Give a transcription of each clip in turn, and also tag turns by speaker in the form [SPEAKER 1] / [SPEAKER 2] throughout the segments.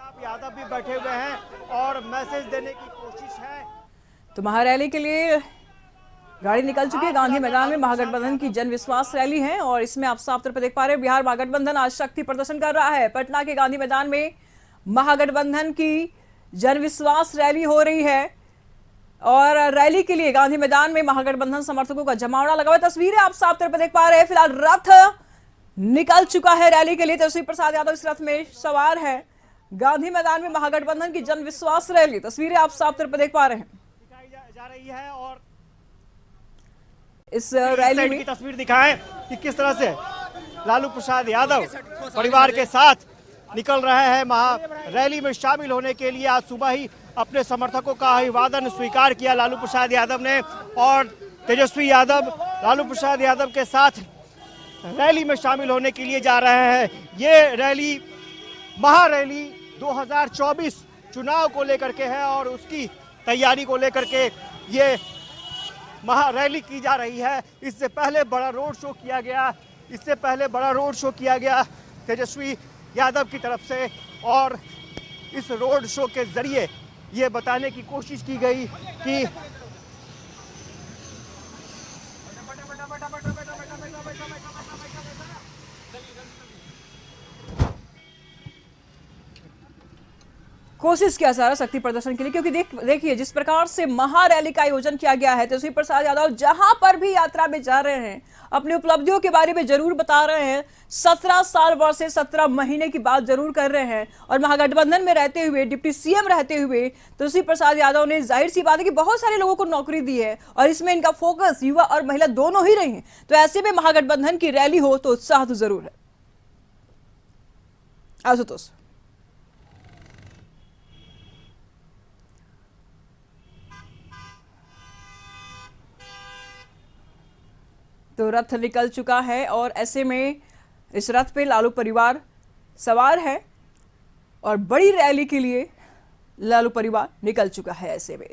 [SPEAKER 1] प्रताप यादव भी बैठे हुए हैं और मैसेज देने की कोशिश है।
[SPEAKER 2] तो महारैली के लिए गाड़ी निकल चुकी है। गांधी मैदान में महागठबंधन की जन विश्वास रैली है और इसमें आप साफ तौर पर देख पा रहे हैं बिहार महागठबंधन आज शक्ति प्रदर्शन कर रहा है। पटना के गांधी मैदान में महागठबंधन की जन विश्वास रैली हो रही है और रैली के लिए गांधी मैदान में महागठबंधन समर्थकों का जमावड़ा लगा हुआ है। तस्वीरें आप साफ तौर पर देख पा रहे हैं। फिलहाल रथ निकल चुका है रैली के लिए। तेजस्वी प्रसाद यादव इस रथ में सवार है। गांधी मैदान में महागठबंधन की जन विश्वास रैली, तस्वीरें आप साफ तौर पर देख पा रहे हैं।
[SPEAKER 1] दिखाई जा रही है और
[SPEAKER 2] इस रैली में
[SPEAKER 1] की तस्वीर दिखाएं कि किस तरह से लालू प्रसाद यादव परिवार के साथ निकल रहे हैं रैली में शामिल होने के लिए। आज सुबह ही अपने समर्थकों का अभिवादन स्वीकार किया लालू प्रसाद यादव ने और तेजस्वी यादव लालू प्रसाद यादव के साथ रैली में शामिल होने के लिए जा रहे हैं। ये रैली महारैली 2024 चुनाव को लेकर के है और उसकी तैयारी को लेकर के ये महारैली की जा रही है। इससे पहले बड़ा रोड शो किया गया तेजस्वी यादव की तरफ से और इस रोड शो के जरिए ये बताने की कोशिश की गई कि
[SPEAKER 2] कोशिश किया जा रहा शक्ति प्रदर्शन के लिए, क्योंकि देखिए जिस प्रकार से महारैली का आयोजन किया गया है। तेजस्वी प्रसाद यादव जहां पर भी यात्रा में जा रहे हैं अपनी उपलब्धियों के बारे में जरूर बता रहे हैं। 17 साल वर्ष 17 महीने की बात जरूर कर रहे हैं और महागठबंधन में रहते हुए डिप्टी सीएम रहते हुए तेजस्वी प्रसाद यादव ने जाहिर सी बात है कि बहुत सारे लोगों को नौकरी दी है और इसमें इनका फोकस युवा और महिला दोनों ही रहे हैं। तो ऐसे में महागठबंधन की रैली हो तो उत्साह तो जरूर है। आशुतोष, तो रथ निकल चुका है और ऐसे में इस रथ पे लालू परिवार सवार है और बड़ी रैली के लिए लालू परिवार निकल चुका है। ऐसे में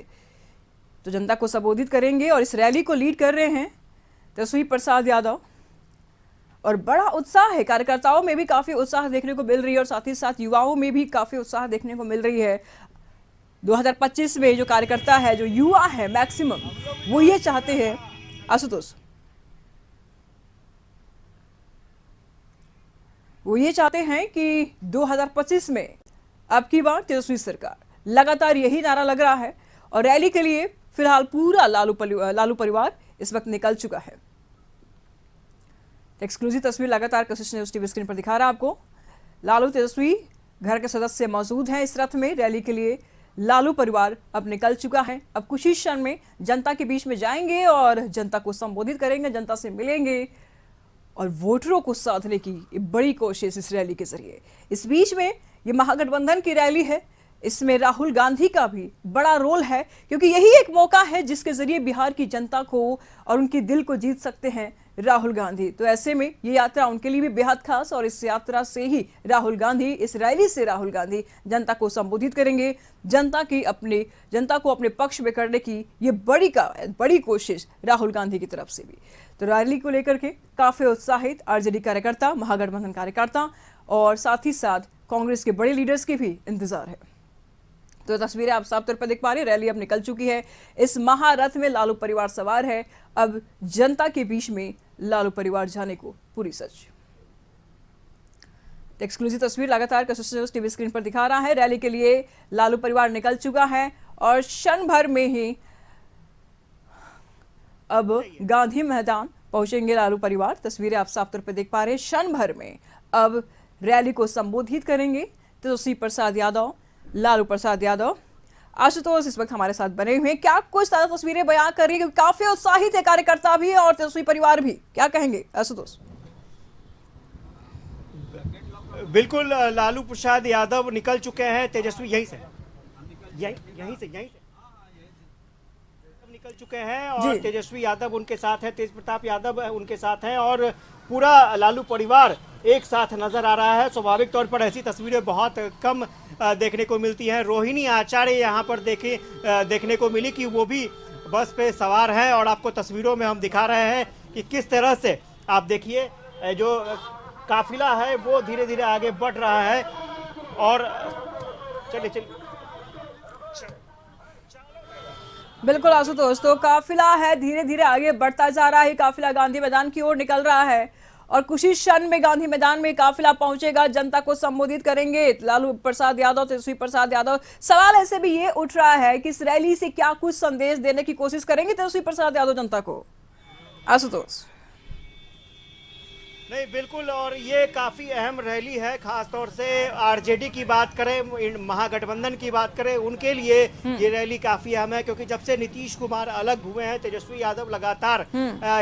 [SPEAKER 2] तो जनता को संबोधित करेंगे और इस रैली को लीड कर रहे हैं तेजस्वी प्रसाद यादव और बड़ा उत्साह है। कार्यकर्ताओं में भी काफी उत्साह देखने को मिल रही है और साथ ही साथ युवाओं में भी काफी उत्साह देखने को मिल रही है। 2025 में जो कार्यकर्ता है, जो युवा है मैक्सिमम, वो ये चाहते हैं आशुतोष, वो ये चाहते हैं कि 2025 में अब की बार तेजस्वी सरकार, लगातार यही नारा लग रहा है और रैली के लिए फिलहाल पूरा लालू परिवार इस वक्त निकल चुका है। एक्सक्लूसिव तस्वीर लगातार कशिश न्यूज टीवी स्क्रीन पर दिखा रहा है आपको। लालू तेजस्वी घर के सदस्य मौजूद हैं इस रथ में। रैली के लिए लालू परिवार अब निकल चुका है। अब कुछ ही क्षण में जनता के बीच में जाएंगे और जनता को संबोधित करेंगे, जनता से मिलेंगे और वोटरों को साधने की बड़ी कोशिश इस रैली के जरिए। इस बीच में ये महागठबंधन की रैली है, इसमें राहुल गांधी का भी बड़ा रोल है क्योंकि यही एक मौका है जिसके जरिए बिहार की जनता को और उनके दिल को जीत सकते हैं राहुल गांधी। तो ऐसे में ये यात्रा उनके लिए भी बेहद खास और इस यात्रा से ही राहुल गांधी, इस रैली से राहुल गांधी जनता को संबोधित करेंगे। जनता को अपने पक्ष में करने की ये बड़ी कोशिश राहुल गांधी की तरफ से भी। तो रैली को लेकर के काफी उत्साहित आरजेडी कार्यकर्ता, महागठबंधन कार्यकर्ता और साथ ही साथ कांग्रेस के बड़े लीडर्स की भी इंतजार है। तो तस्वीरें आप साफ तौर पर देख पा रहे हैं। रैली अब निकल चुकी है। इस महारथ में लालू परिवार सवार है। अब जनता के बीच में लालू परिवार जाने को पूरी सच। एक्सक्लूसिव तस्वीर लगातार कशिश न्यूज टीवी स्क्रीन पर दिखा रहा है। रैली के लिए लालू परिवार निकल चुका है और क्षण भर में ही अब गांधी मैदान पहुंचेंगे लालू परिवार। तस्वीरें आप साफ तौर पर देख पा रहे हैं। क्षण भर में अब रैली को संबोधित करेंगे तेजस्वी प्रसाद यादव, लालू प्रसाद यादव। आशुतोष इस वक्त हमारे साथ बने हुए हैं। क्या कुछ ताजा तस्वीरें बयां कर रही है? काफी उत्साहित है कार्यकर्ता भी और तेजस्वी परिवार भी, क्या कहेंगे आशुतोष?
[SPEAKER 1] बिल्कुल, लालू प्रसाद यादव निकल चुके हैं। तेजस्वी यहीं से निकल चुके हैं और तेजस्वी यादव उनके साथ है, तेज प्रताप यादव उनके साथ हैं और पूरा लालू परिवार एक साथ नजर आ रहा है। स्वाभाविक तौर पर ऐसी तस्वीरें बहुत कम देखने को मिलती हैं। रोहिणी आचार्य यहाँ पर देखने को मिली कि वो भी बस पे सवार हैं और आपको तस्वीरों में हम दिखा रहे हैं कि किस तरह से आप देखिए जो काफिला है वो धीरे धीरे आगे बढ़ रहा है और चलिए चलिए।
[SPEAKER 2] बिल्कुल आशुतोष, तो काफिला है धीरे धीरे आगे बढ़ता जा रहा है। काफिला गांधी मैदान की ओर निकल रहा है और कुछ ही क्षण में गांधी मैदान में काफिला पहुंचेगा, जनता को संबोधित करेंगे लालू प्रसाद यादव, तेजस्वी प्रसाद यादव। सवाल ऐसे भी ये उठ रहा है कि इस रैली से क्या कुछ संदेश देने की कोशिश करेंगे तेजस्वी प्रसाद यादव जनता को? आशुतोष
[SPEAKER 1] नहीं, बिल्कुल, और ये काफ़ी अहम रैली है, खासतौर से आरजेडी की बात करें, महागठबंधन की बात करें, उनके लिए ये रैली काफ़ी अहम है, क्योंकि जब से नीतीश कुमार अलग हुए हैं, तेजस्वी यादव लगातार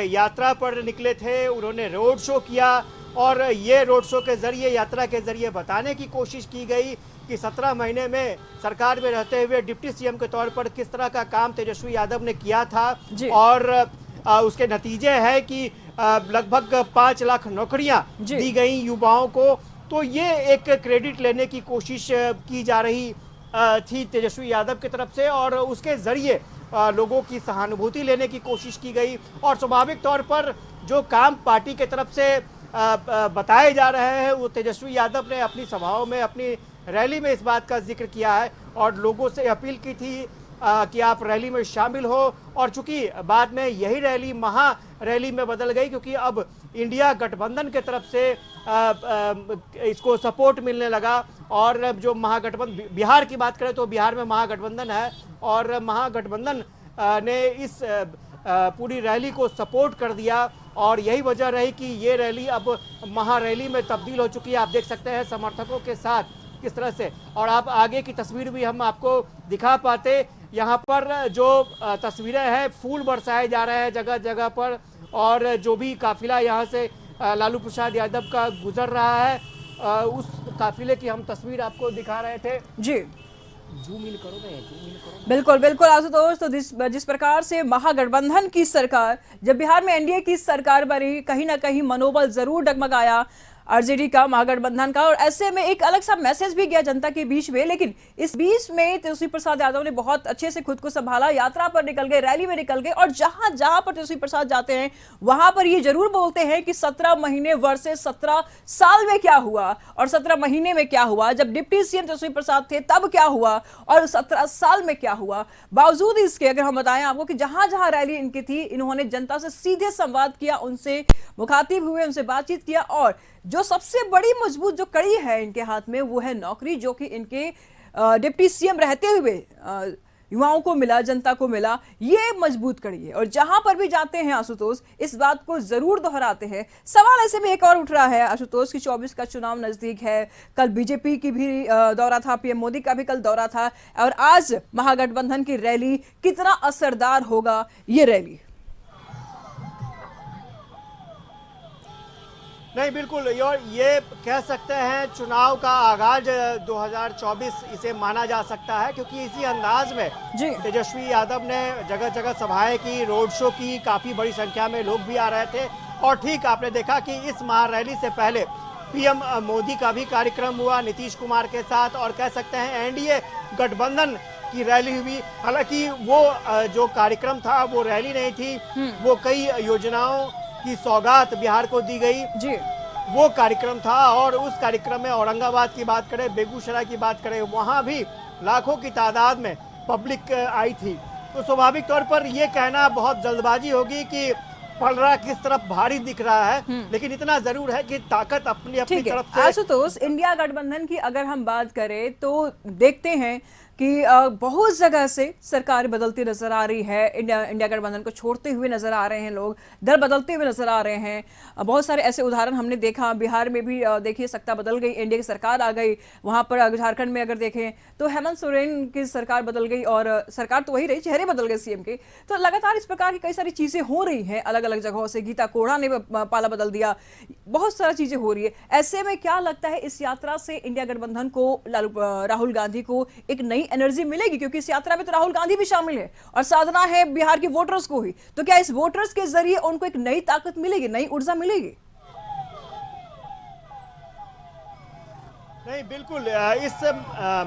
[SPEAKER 1] यात्रा पर निकले थे, उन्होंने रोड शो किया और ये रोड शो के जरिए, यात्रा के जरिए बताने की कोशिश की गई कि 17 महीने में सरकार में रहते हुए डिप्टी सीएम के तौर पर किस तरह का काम तेजस्वी यादव ने किया था, और उसके नतीजे है कि लगभग 5 लाख नौकरियां दी गई युवाओं को। तो ये एक क्रेडिट लेने की कोशिश की जा रही थी तेजस्वी यादव की तरफ से, और उसके जरिए लोगों की सहानुभूति लेने की कोशिश की गई। और स्वाभाविक तौर पर जो काम पार्टी की तरफ से बताए जा रहे हैं, वो तेजस्वी यादव ने अपनी सभाओं में, अपनी रैली में इस बात का जिक्र किया है और लोगों से अपील की थी कि आप रैली में शामिल हो। और चूंकि बाद में यही रैली महा रैली में बदल गई, क्योंकि अब इंडिया गठबंधन के तरफ से इसको सपोर्ट मिलने लगा। और जो महागठबंधन, बिहार की बात करें तो बिहार में महागठबंधन है, और महागठबंधन ने इस पूरी रैली को सपोर्ट कर दिया, और यही वजह रही कि ये रैली अब महा रैली में तब्दील हो चुकी है। आप देख सकते हैं समर्थकों के साथ किस तरह से, और आप आगे की तस्वीर भी हम आपको दिखा पाते। यहाँ पर जो तस्वीरें हैं, फूल बरसाए जा रहे हैं जगह जगह पर, और जो भी काफिला यहाँ से लालू प्रसाद यादव का गुजर रहा है, उस काफिले की हम तस्वीर आपको दिखा रहे थे।
[SPEAKER 2] जी,
[SPEAKER 1] जूम इन करो ना, जूम इन करो।
[SPEAKER 2] बिल्कुल बिल्कुल आशुतोष, तो जिस प्रकार से महागठबंधन की सरकार, जब बिहार में एनडीए की सरकार बनी, कहीं ना कहीं मनोबल जरूर डगमगाया आरजेडी का, महागठबंधन का, और ऐसे में एक अलग सा मैसेज भी गया जनता के बीच में। लेकिन इस बीच में तेजस्वी प्रसाद यादव ने बहुत अच्छे से खुद को संभाला, यात्रा पर निकल गए, रैली में निकल गए, और जहां जहां पर तेजस्वी प्रसाद जाते हैं वहां पर ये जरूर बोलते हैं कि 17 महीने वर्सेस 17 साल में क्या हुआ, और 17 महीने में क्या हुआ, जब डिप्टी सीएम तेजस्वी प्रसाद थे तब क्या हुआ, और 17 साल में क्या हुआ। बावजूद इसके अगर हम बताएं आपको कि जहां जहां रैली इनकी थी, इन्होंने जनता से सीधे संवाद किया, उनसे मुखातिब हुए, उनसे बातचीत किया, और जो सबसे बड़ी मजबूत जो कड़ी है इनके हाथ में, वो है नौकरी, जो कि इनके डिप्टी सीएम रहते हुए युवाओं को मिला, जनता को मिला। ये मजबूत कड़ी है, और जहां पर भी जाते हैं आशुतोष इस बात को जरूर दोहराते हैं। सवाल ऐसे में एक और उठ रहा है आशुतोष की 24 का चुनाव नजदीक है, कल बीजेपी की भी दौरा था, पीएम मोदी का भी कल दौरा था, और आज महागठबंधन की रैली, कितना असरदार होगा ये रैली?
[SPEAKER 1] नहीं, बिल्कुल, और ये कह सकते हैं चुनाव का आगाज 2024 इसे माना जा सकता है, क्योंकि इसी अंदाज में तेजस्वी यादव ने जगह जगह सभाएं की, रोड शो की, काफी बड़ी संख्या में लोग भी आ रहे थे। और ठीक आपने देखा कि इस महारैली से पहले पीएम मोदी का भी कार्यक्रम हुआ नीतीश कुमार के साथ, और कह सकते हैं एनडीए गठबंधन की रैली हुई। हालांकि वो जो कार्यक्रम था वो रैली नहीं थी, वो कई योजनाओं की सौगात बिहार को दी गई
[SPEAKER 2] जी,
[SPEAKER 1] वो कार्यक्रम था। और उस कार्यक्रम में औरंगाबाद की बात करें, बेगूसराय की बात करें, वहां भी लाखों की तादाद में पब्लिक आई थी। तो स्वाभाविक तौर पर यह कहना बहुत जल्दबाजी होगी कि पलड़ा किस तरफ भारी दिख रहा है, लेकिन इतना जरूर है कि ताकत अपनी अपनी तरफ से।
[SPEAKER 2] आशुतोष, इंडिया गठबंधन की अगर हम बात करें तो देखते हैं कि बहुत जगह से सरकार बदलती नजर आ रही है, इंडिया गठबंधन को छोड़ते हुए नजर आ रहे हैं लोग, दल बदलते हुए नजर आ रहे हैं। बहुत सारे ऐसे उदाहरण हमने देखा, बिहार में भी देखिए सत्ता बदल गई, एनडीए की सरकार आ गई, वहां पर झारखंड में अगर देखें तो हेमंत सोरेन की सरकार बदल गई, और सरकार तो वही रही, चेहरे बदल गए सीएम के। तो लगातार इस प्रकार की कई सारी चीजें हो रही हैं अलग अलग जगहों से, गीता कोड़ा ने पाला बदल दिया, बहुत सारी चीजें हो रही है। ऐसे में क्या लगता है इस यात्रा से इंडिया गठबंधन को, राहुल गांधी को एक नई एनर्जी मिलेगी? क्योंकि इस यात्रा में तो राहुल गांधी भी शामिल है, और साधना है बिहार के वोटर्स को ही, तो क्या इस वोटर्स के जरिए उनको एक नई ताकत मिलेगी, नई ऊर्जा मिलेगी?
[SPEAKER 1] नहीं, बिल्कुल इस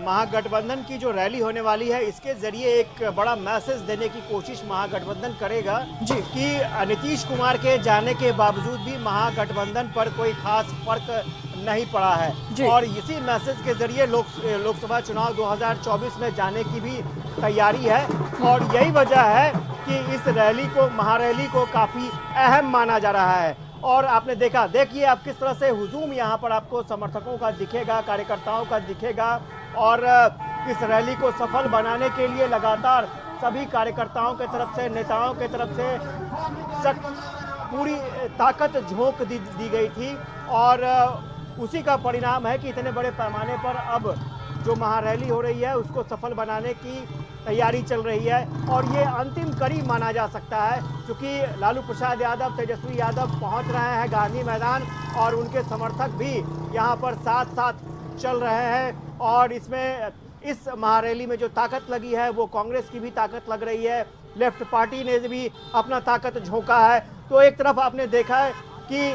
[SPEAKER 1] महागठबंधन की जो रैली होने वाली है, इसके जरिए एक बड़ा मैसेज देने की कोशिश महागठबंधन करेगा
[SPEAKER 2] जी
[SPEAKER 1] कि नीतीश कुमार के जाने के बावजूद भी महागठबंधन पर कोई खास फर्क नहीं पड़ा है और इसी मैसेज के जरिए लोकसभा चुनाव 2024 में जाने की भी तैयारी है और यही वजह है कि इस रैली को, महारैली को काफी अहम माना जा रहा है। और आपने देखिए आप किस तरह से हुजूम यहाँ पर आपको समर्थकों का दिखेगा, कार्यकर्ताओं का दिखेगा और इस रैली को सफल बनाने के लिए लगातार सभी कार्यकर्ताओं के तरफ से, नेताओं के तरफ से पूरी ताकत झोंक दी गई थी और उसी का परिणाम है कि इतने बड़े पैमाने पर अब जो महारैली हो रही है उसको सफल बनाने की तैयारी चल रही है और ये अंतिम कड़ी माना जा सकता है क्योंकि लालू प्रसाद यादव, तेजस्वी यादव पहुंच रहे हैं गांधी मैदान और उनके समर्थक भी यहां पर साथ साथ चल रहे हैं और इसमें इस महारैली में जो ताकत लगी है वो कांग्रेस की भी ताकत लग रही है, लेफ्ट पार्टी ने भी अपना ताकत झोंका है। तो एक तरफ आपने देखा है कि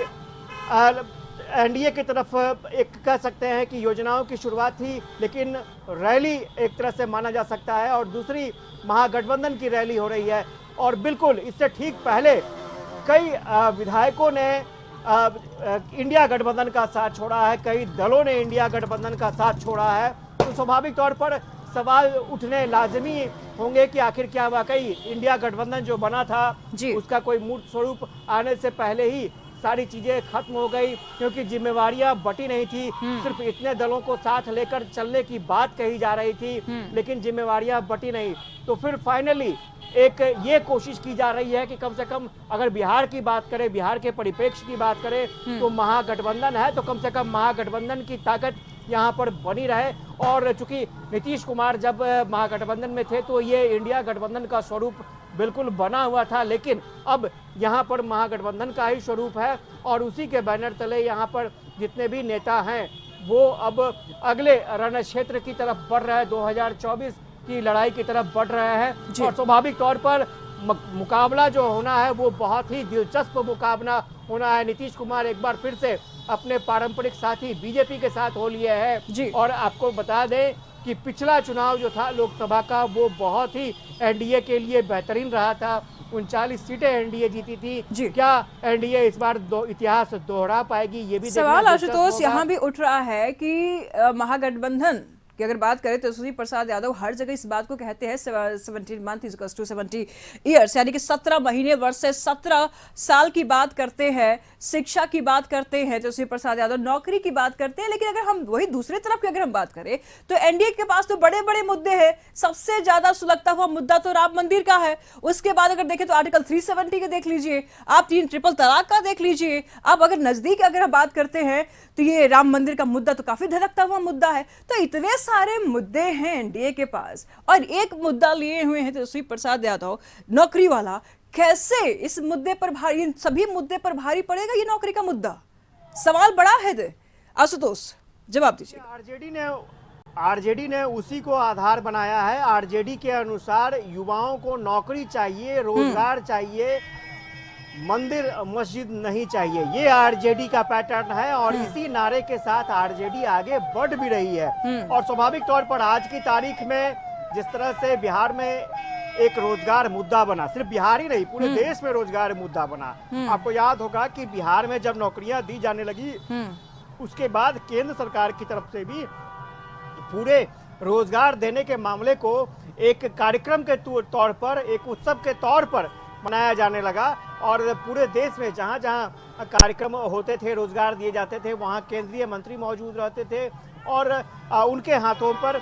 [SPEAKER 1] एनडीए की तरफ एक कह सकते हैं कि योजनाओं की शुरुआत थी लेकिन रैली एक तरह से माना जा सकता है और दूसरी महागठबंधन की रैली हो रही है और बिल्कुल इससे ठीक पहले कई विधायकों ने इंडिया गठबंधन का साथ छोड़ा है, कई दलों ने इंडिया गठबंधन का साथ छोड़ा है। तो स्वाभाविक तौर पर सवाल उठने लाजमी होंगे कि आखिर क्या वाकई इंडिया गठबंधन जो बना था उसका कोई मूर्त स्वरूप आने से पहले ही सारी चीजें खत्म हो गई क्योंकि जिम्मेवारियां बटी नहीं थी, सिर्फ इतने दलों को साथ लेकर चलने की बात कही जा रही थी लेकिन जिम्मेवारियां बटी नहीं। तो फिर फाइनली एक ये कोशिश की जा रही है कि कम से कम अगर बिहार की बात करें, बिहार के परिप्रेक्ष्य की बात करें तो महागठबंधन है तो कम से कम महागठबंधन की ताकत यहाँ पर बनी रहे और चूंकि नीतीश कुमार जब महागठबंधन में थे तो ये इंडिया गठबंधन का स्वरूप बिल्कुल बना हुआ था लेकिन अब यहाँ पर महागठबंधन का ही स्वरूप है और उसी के बैनर तले यहाँ पर जितने भी नेता हैं वो अब अगले रण क्षेत्र की तरफ बढ़ रहे हैं, 2024 की लड़ाई की तरफ बढ़ रहे हैं और स्वाभाविक तौर पर मुकाबला जो होना है वो बहुत ही दिलचस्प मुकाबला होना है। नीतीश कुमार एक बार फिर से अपने पारंपरिक साथी बीजेपी के साथ हो लिए हैं और आपको बता दें कि पिछला चुनाव जो था लोकसभा का वो बहुत ही एनडीए के लिए बेहतरीन रहा था, 39 सीटें एनडीए जीती थी। क्या एनडीए इस बार इतिहास दोहरा पाएगी, ये भी
[SPEAKER 2] सवाल आशुतोष यहाँ भी उठ रहा है कि महागठबंधन कि अगर बात करें तो तेजस्वी प्रसाद यादव हर जगह इस बात को कहते हैं 17 month is equals to 70 years, यानी कि 17 महीने वर्ष से 17 साल की बात करते हैं, शिक्षा की बात करते हैं तेजस्वी प्रसाद यादव, नौकरी की बात करते हैं। लेकिन अगर हम वही दूसरे तरफ की अगर हम बात करें तो एनडीए के पास तो बड़े बड़े मुद्दे हैं। सबसे ज्यादा सुलगता हुआ मुद्दा तो राम मंदिर का है। उसके बाद अगर देखें तो आर्टिकल 370 के देख लीजिए, आप 3 ट्रिपल तलाक का देख लीजिए। अब अगर नजदीक अगर हम बात करते हैं तो ये राम मंदिर का मुद्दा तो काफी धड़कता हुआ मुद्दा है। तो इतने सारे मुद्दे हैं एनडीए के पास और एक मुद्दा लिए हुए हैं तेजस्वी प्रसाद यादव, नौकरी वाला। कैसे इस मुद्दे पर भारी, इन सभी मुद्दे पर भारी पड़ेगा ये नौकरी का मुद्दा? सवाल बड़ा है। आशुतोष जवाब दीजिए।
[SPEAKER 1] आरजेडी ने उसी को आधार बनाया है। आरजेडी के अनुसार युवाओं को नौकरी चाहिए, रोजगार चाहिए, मंदिर मस्जिद नहीं चाहिए। ये आरजेडी का पैटर्न है और इसी नारे के साथ आरजेडी आगे बढ़ भी रही है। और स्वाभाविक तौर पर आज की तारीख में जिस तरह से बिहार में एक रोजगार मुद्दा बना, सिर्फ बिहार ही नहीं पूरे देश में रोजगार मुद्दा बना। आपको याद होगा कि बिहार में जब नौकरियां दी जाने लगी उसके बाद केंद्र सरकार की तरफ से भी पूरे रोजगार देने के मामले को एक कार्यक्रम के तौर पर, एक उत्सव के तौर पर मनाया जाने लगा और पूरे देश में जहां जहां कार्यक्रम होते थे, रोजगार दिए जाते थे, वहां केंद्रीय मंत्री मौजूद रहते थे और उनके हाथों पर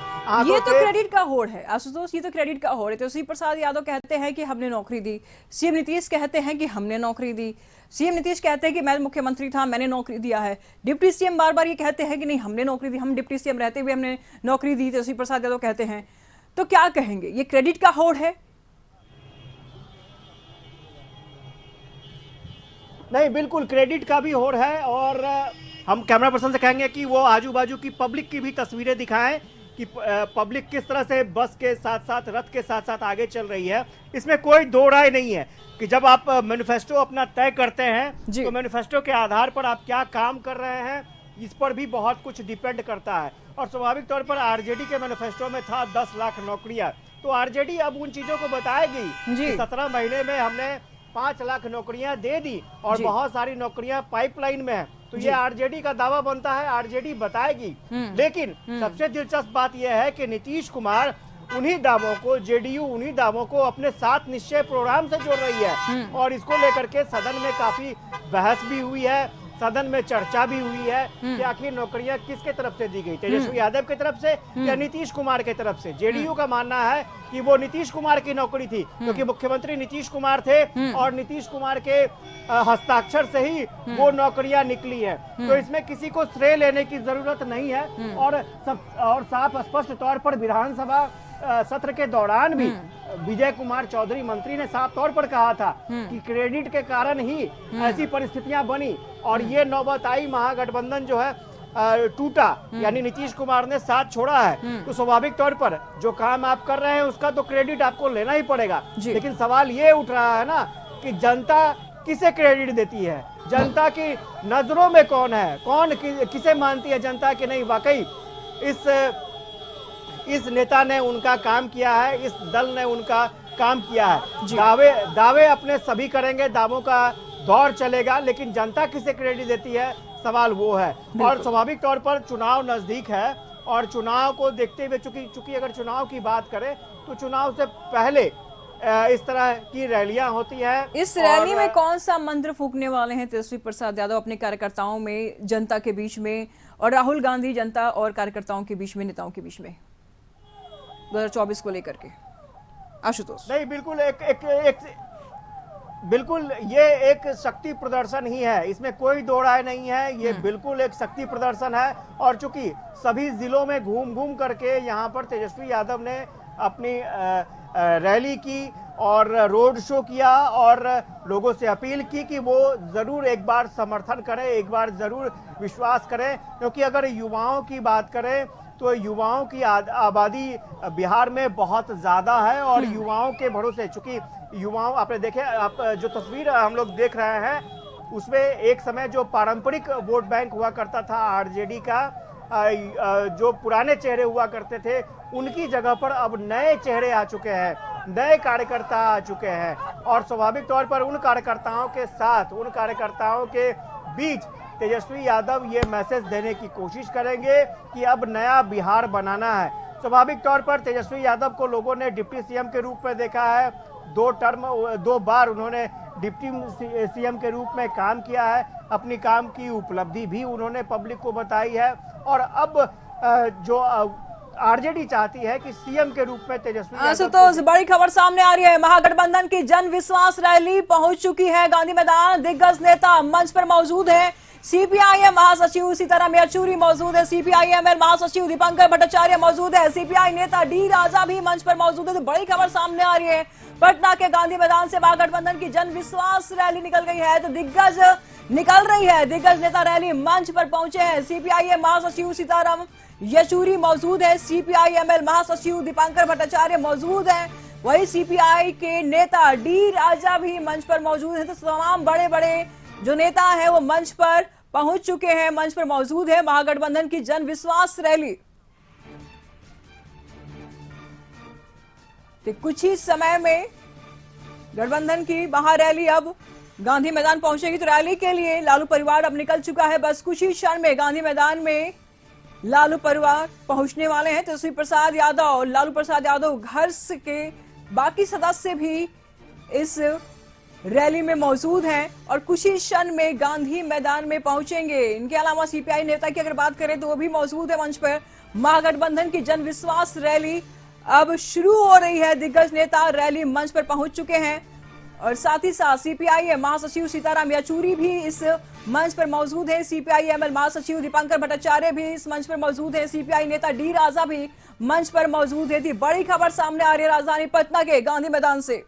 [SPEAKER 2] ये तो क्रेडिट का होड़ है आशुतोष, ये तो क्रेडिट का होड़ है। तेजस्वी प्रसाद यादव कहते हैं कि हमने नौकरी दी, सीएम नीतीश कहते हैं कि हमने नौकरी दी, सीएम नीतीश कहते हैं कि मैं मुख्यमंत्री था, मैंने नौकरी दिया है। डिप्टी सीएम बार बार ये कहते हैं कि नहीं हमने नौकरी दी, हम डिप्टी सीएम रहते हुए हमने नौकरी दी, तेजस्वी प्रसाद यादव कहते हैं। तो क्या कहेंगे, ये क्रेडिट का होड़ है?
[SPEAKER 1] नहीं, बिल्कुल क्रेडिट का भी होड़ है और हम कैमरा पर्सन से कहेंगे कि वो आजू बाजू की पब्लिक की भी तस्वीरें दिखाएं कि पब्लिक किस तरह से बस के साथ साथ, रथ के साथ साथ आगे चल रही है। इसमें कोई दो राय नहीं है कि जब आप मैनिफेस्टो अपना तय करते हैं तो मैनिफेस्टो के आधार पर आप क्या काम कर रहे हैं इस पर भी बहुत कुछ डिपेंड करता है। और स्वाभाविक तौर पर आरजेडी के मैनिफेस्टो में था 10 लाख नौकरियां, तो आरजेडी अब उन चीजों को बताएगी
[SPEAKER 2] जी।
[SPEAKER 1] कि 17 महीने में हमने 5 लाख नौकरियां दे दी और
[SPEAKER 2] जी।
[SPEAKER 1] बहुत सारी नौकरियां पाइपलाइन में है, तो ये आरजेडी का दावा बनता है, आरजेडी बताएगी। लेकिन सबसे दिलचस्प बात यह है कि नीतीश कुमार उन्हीं दावों को, जेडीयू उन्हीं दावों को अपने 7 निश्चय प्रोग्राम से जोड़ रही है और इसको लेकर के सदन में काफी बहस भी हुई है, सदन में चर्चा भी हुई है कि आखिर नौकरियां किसके तरफ से दी गई, तेजस्वी यादव की तरफ से या नीतीश कुमार की तरफ से। जेडीयू का मानना है कि वो नीतीश कुमार की नौकरी थी, क्योंकि मुख्यमंत्री नीतीश कुमार थे और नीतीश कुमार के हस्ताक्षर से ही वो नौकरियां निकली है, तो इसमें किसी को श्रेय लेने की जरूरत नहीं है। और साफ स्पष्ट तौर पर विधानसभा सत्र के दौरान भी विजय कुमार चौधरी मंत्री ने साफ तौर पर कहा था कि क्रेडिट के कारण ही ऐसी परिस्थितियां बनी और ये नौबत आई, महागठबंधन जो है टूटा, यानी नीतीश कुमार ने साथ छोड़ा है। तो स्वाभाविक तौर पर जो काम आप कर रहे हैं उसका तो क्रेडिट आपको लेना ही पड़ेगा, लेकिन सवाल ये उठ रहा है ना कि जनता किसे क्रेडिट देती है, जनता की नजरों में कौन है, कौन किसे मानती है जनता कि नहीं वाकई इस नेता ने उनका काम किया है, इस दल ने उनका काम किया है। दावे अपने सभी करेंगे, दावों का दौर चलेगा, लेकिन जनता किसे क्रेडिट देती है, सवाल वो है। और स्वाभाविक तौर पर चुनाव नजदीक है और चुनाव को देखते हुए चूंकि अगर चुनाव की बात करें तो चुनाव से पहले इस तरह की रैलियां होती है।
[SPEAKER 2] इस रैली में कौन सा मंत्र फूकने वाले हैं तेजस्वी प्रसाद यादव अपने कार्यकर्ताओं में, जनता के बीच में, और राहुल गांधी जनता और कार्यकर्ताओं के बीच में, नेताओं के बीच में 2024 को लेकर के? आशुतोष।
[SPEAKER 1] नहीं, बिल्कुल ये एक शक्ति प्रदर्शन ही है, इसमें कोई दो राय नहीं है, ये बिल्कुल एक शक्ति प्रदर्शन है। और चूंकि सभी जिलों में घूम घूम करके यहाँ पर तेजस्वी यादव ने अपनी रैली की और रोड शो किया और लोगों से अपील की कि वो जरूर एक बार समर्थन करें, एक बार जरूर विश्वास करें, क्योंकि अगर युवाओं की बात करें तो युवाओं की आबादी बिहार में बहुत ज्यादा है और युवाओं के भरोसे, चूंकि युवाओं, आपने देखे, आप जो तस्वीर हम लोग देख रहे हैं उसमें एक समय जो पारंपरिक वोट बैंक हुआ करता था आरजेडी का, जो पुराने चेहरे हुआ करते थे उनकी जगह पर अब नए चेहरे आ चुके हैं, नए कार्यकर्ता आ चुके हैं। और स्वाभाविक तौर पर उन कार्यकर्ताओं के साथ, उन कार्यकर्ताओं के बीच तेजस्वी यादव ये मैसेज देने की कोशिश करेंगे कि अब नया बिहार बनाना है। स्वाभाविक तौर पर तेजस्वी यादव को लोगों ने डिप्टी सीएम के रूप में देखा है, 2 बार उन्होंने डिप्टी सीएम के रूप में काम किया है, अपनी काम की उपलब्धि भी उन्होंने पब्लिक को बताई है। और अब जो आरजेडी चाहती है कि सीएम के रूप में तेजस्वी
[SPEAKER 2] आशुतोष, बड़ी खबर सामने आ रही है, महागठबंधन की जन विश्वास रैली पहुंच चुकी है गांधी मैदान, दिग्गज नेता मंच पर मौजूद है, सीपीआईएम महासचिव सीताराम येचुरी मौजूद है, सीपीआईएमएल महासचिव दीपंकर भट्टाचार्य मौजूद है, सीपीआई नेता डी राजा भी मंच पर मौजूद है। तो बड़ी खबर सामने आ रही है, पटना के गांधी मैदान से महागठबंधन की जन विश्वास रैली निकल गई है, तो दिग्गज निकल रही है, दिग्गज नेता रैली मंच पर पहुंचे हैं। सीपीआईएम महासचिव सीताराम येचुरी मौजूद है, सीपीआईएमएल महासचिव दीपंकर भट्टाचार्य मौजूद है, वही सीपीआई के नेता डी राजा भी मंच पर मौजूद है। तो तमाम बड़े बड़े जो नेता है वो मंच पर पहुंच चुके हैं, मंच पर मौजूद है महागठबंधन की जन विश्वास रैली। तो कुछ ही समय में गठबंधन की महारैली अब गांधी मैदान पहुंचेगी, तो रैली के लिए लालू परिवार अब निकल चुका है। बस कुछ ही क्षण में गांधी मैदान में लालू परिवार पहुंचने वाले हैं। तेजस्वी प्रसाद यादव, लालू प्रसाद यादव घर के बाकी सदस्य भी इस रैली में मौजूद हैं और कुछ ही क्षण में गांधी मैदान में पहुंचेंगे। इनके अलावा सीपीआई नेता की अगर बात करें तो वो भी मौजूद है मंच पर। महागठबंधन की जन विश्वास रैली अब शुरू हो रही है, दिग्गज नेता रैली मंच पर पहुंच चुके हैं और साथ ही साथ सीपीआई महासचिव सीताराम येचुरी भी इस मंच पर मौजूद है, सीपीआईएमएल महासचिव दीपंकर भट्टाचार्य भी इस मंच पर मौजूद है, सीपीआई नेता डी राजा भी मंच पर मौजूद है। बड़ी खबर सामने आ रही है राजधानी पटना के गांधी मैदान से।